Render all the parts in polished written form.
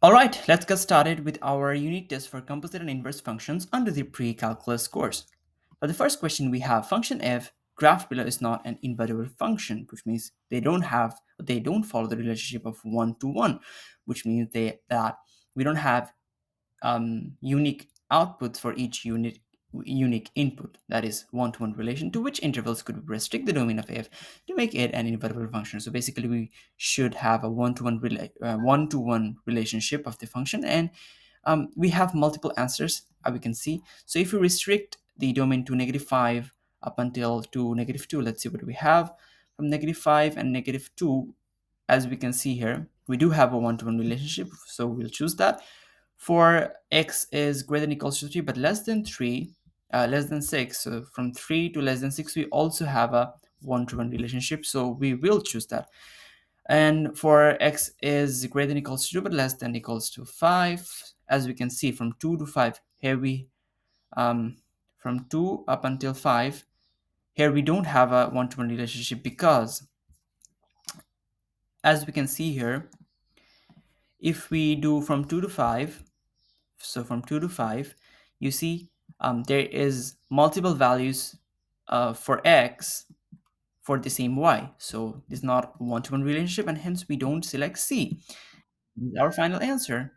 All right, let's get started with our unit test for composite and inverse functions under the pre-calculus course. For the first question, we have function f graphed below is not an invertible function, which means they don't follow the relationship of one to one, which means that we don't have unique outputs for each unique input, that is one-to-one relation. To which intervals could we restrict the domain of f to make it an invertible function? So basically we should have a one-to-one relationship of the function, and we have multiple answers, we can see. So if we restrict the domain to -5 up until to -2, let's see what we have. From -5 and -2, as we can see here, we do have a one-to-one relationship, so we'll choose that. For x is greater than equals to 3 but less than 3, less than 6, so from 3 to less than 6 we also have a one-to-one relationship, so we will choose that. And for x is greater than equals to 2 but less than equals to 5, as we can see from 2 to 5, here we from 2 up until 5, here we don't have a one-to-one relationship, because as we can see here, if we do from 2 to 5, so from 2 to 5, you see there is multiple values for x for the same y, so it's not a one-to-one relationship, and hence we don't select C. This is our final answer.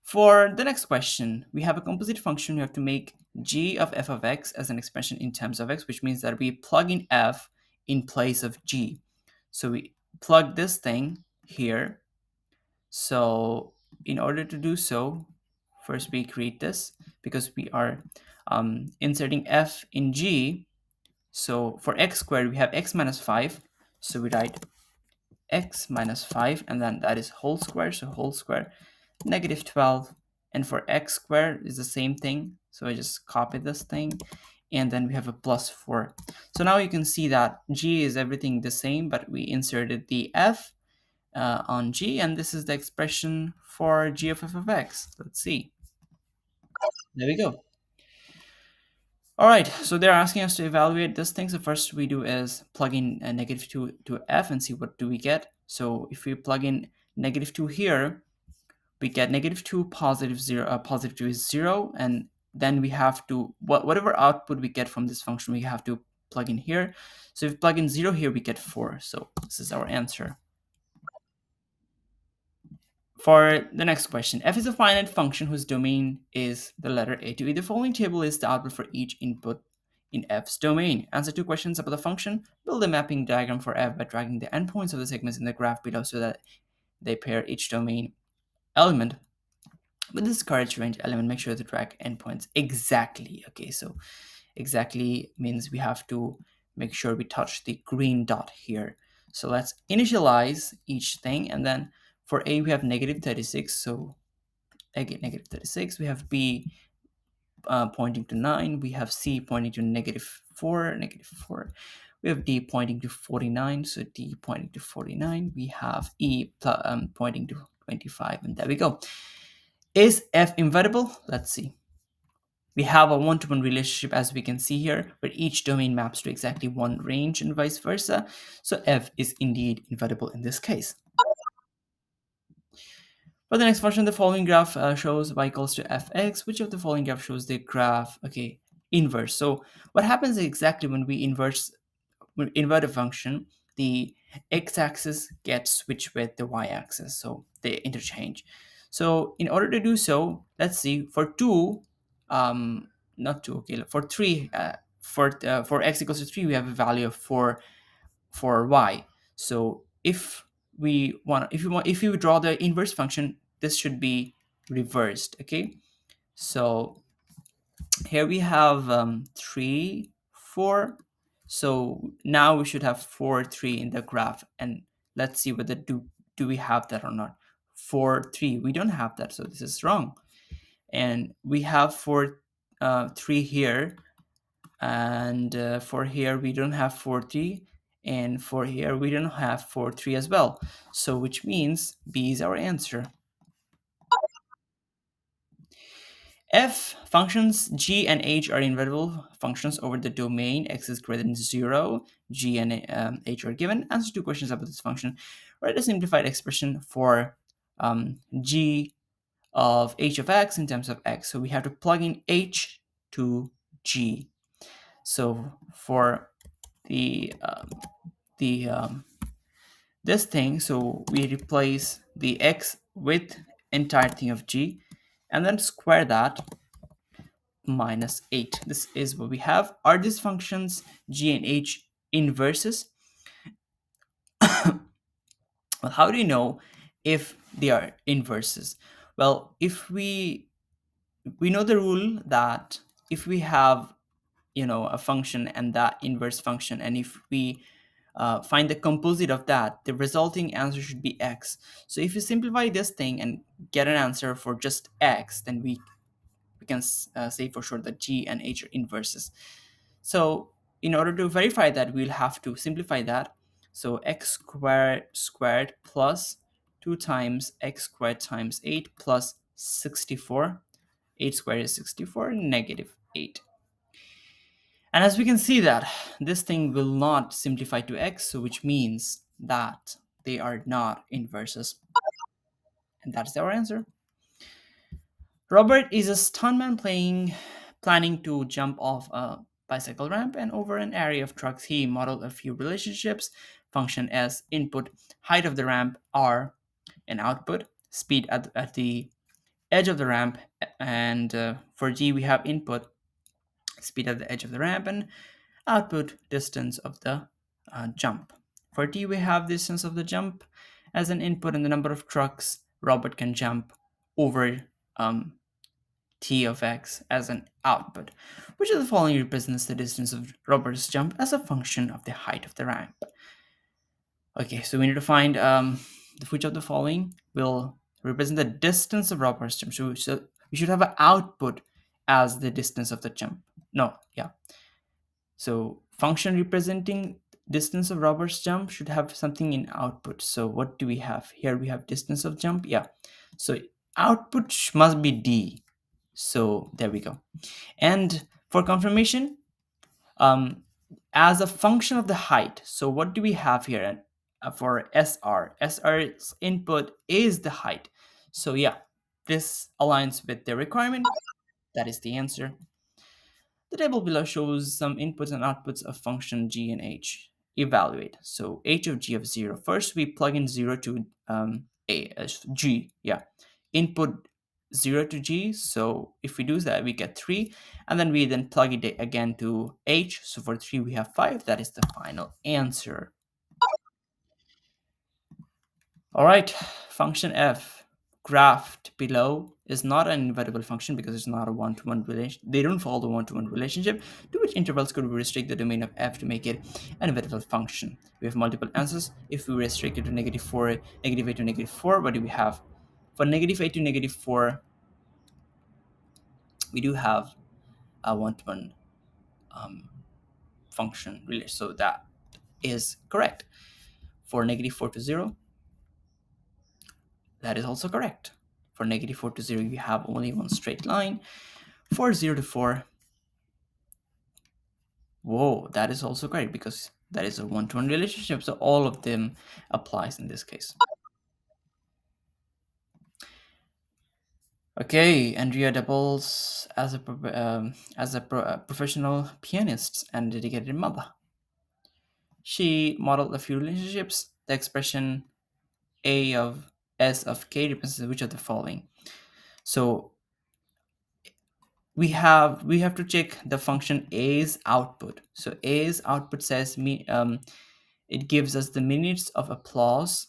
For the next question, we have a composite function. We have to make g of f of x as an expression in terms of x, which means that we plug in f in place of g. So we plug this thing here. So in order to do so, first we create this, because we are inserting f in g. So for x squared, we have x minus 5. So we write x minus 5, and then that is whole square, so whole square, -12. And for x squared is the same thing. So I just copy this thing, and then we have a plus 4. So now you can see that g is everything the same, but we inserted the f on g, and this is the expression for g of f of x. Let's see. There we go. All right, so they're asking us to evaluate this thing. So first we do is plug in a -2 to f and see what do we get. So if we plug in -2 here, we get -2, positive 0, positive 2 is 0, and then we have to, whatever output we get from this function, we have to plug in here. So if we plug in 0 here, we get 4. So this is our answer. For the next question, f is a finite function whose domain is the letter a. To the following table is the output for each input in f's domain. Answer two questions about the function. Build a mapping diagram for f by dragging the endpoints of the segments in the graph below so that they pair each domain element with this coverage range element. Make sure to drag endpoints exactly. Okay, so exactly means we have to make sure we touch the green dot here. So let's initialize each thing, and then for a we have -36, so again -36. We have b pointing to 9. We have c pointing to -4, -4. We have d pointing to 49, so d pointing to 49. We have e pointing to 25, and there we go. Is f invertible? Let's see. We have a one-to-one relationship, as we can see here, where each domain maps to exactly one range and vice versa. So f is indeed invertible in this case. For the next function, the following graph shows y equals to fx. Which of the following graph shows the graph, okay, inverse? So what happens exactly when we invert a function, the x-axis gets switched with the y-axis, so they interchange. So in order to do so, let's see, for 2, not 2, okay, for 3, for x equals to 3, we have a value of 4 for y. So if you draw the inverse function, this should be reversed, okay? So here we have 3, 4. So now we should have 4, 3 in the graph, and let's see whether do we have that or not. 4, 3, we don't have that, so this is wrong. And we have 4, 3 here, and for here we don't have 4, 3, and for here we don't have 4, 3 as well. So which means B is our answer. F functions g and h are invertible functions over the domain x is greater than 0. G and h are given. Answer two questions about this function. Write a simplified expression for g of h of x in terms of x. So we have to plug in h to g. So for the the this thing, so we replace the x with entire thing of g, and then square that minus 8. This is what we have. Are these functions g and h inverses? Well, how do you know if they are inverses? Well, if we know the rule that if we have a function and that inverse function, and if we find the composite of that, the resulting answer should be x. So if you simplify this thing and get an answer for just x, then we can say for sure that g and h are inverses. So in order to verify that, we'll have to simplify that. So x squared plus 2 times x squared times 8 plus 64. 8 squared is 64, negative 8. And as we can see that this thing will not simplify to x, so which means that they are not inverses. And that's our answer. Robert is a stuntman planning to jump off a bicycle ramp and over an area of trucks. He modeled a few relationships, function as input, height of the ramp, r, and output, speed at the edge of the ramp, and for g we have input, speed at the edge of the ramp, and output, distance of the jump. For t we have distance of the jump as an input and the number of trucks Robert can jump over um, t of x as an output. Which of the following represents the distance of Robert's jump as a function of the height of the ramp? Okay, so we need to find which of the following will represent the distance of Robert's jump. So we should have an output as the distance of the jump. No, yeah. So function representing distance of Robert's jump should have something in output. So what do we have? Here we have distance of jump. Yeah. So output must be d. So there we go. And for confirmation, um, as a function of the height, so what do we have here for SR? SR's input is the height. So yeah, this aligns with the requirement. That is the answer. The table below shows some inputs and outputs of function g and h. Evaluate. So h of g of 0. First, we plug in 0 to g. Yeah. Input 0 to g. So if we do that, we get 3. And then we then plug it again to h. So for 3, we have 5. That is the final answer. All right, function f, graphed below, is not an invertible function because it's not a one-to-one relation. They don't follow the one-to-one relationship. To which intervals could we restrict the domain of f to make it an invertible function? We have multiple answers. If we restrict it to negative 4, negative 8 to negative 4, what do we have? For negative 8 to negative 4, we do have a one-to-one function relation. So that is correct. For negative 4 to 0, that is also correct. For negative 4 to 0, you have only one straight line. For 0 to 4, whoa, that is also correct because that is a one-to-one relationship. So all of them applies in this case. Okay, Andrea doubles as a professional pianist and dedicated mother. She modeled a few relationships. The expression A of S of K represents which of the following? So we have to check the function A's output. So A's output says it gives us the minutes of applause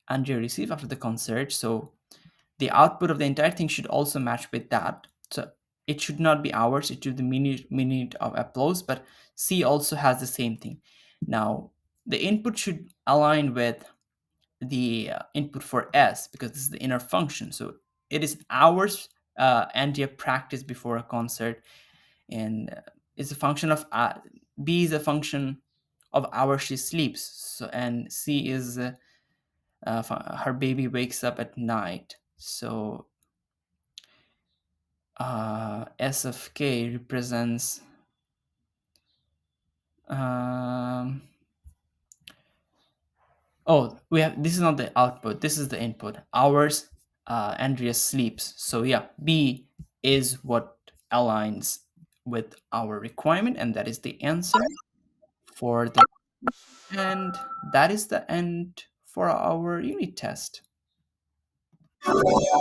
Andrea received after the concert. So the output of the entire thing should also match with that. So it should not be hours, it should be minute of applause, but C also has the same thing. Now the input should align with the input for S because this is the inner function. So it is hours Andrea practiced before a concert, and it's a function of B is a function of hours she sleeps. So and C is her baby wakes up at night. So S of K represents um, Oh, we have, this is not the output, this is the input. Hours, Andreas sleeps. So yeah, B is what aligns with our requirement, and that is the answer for the, and that is the end for our unit test.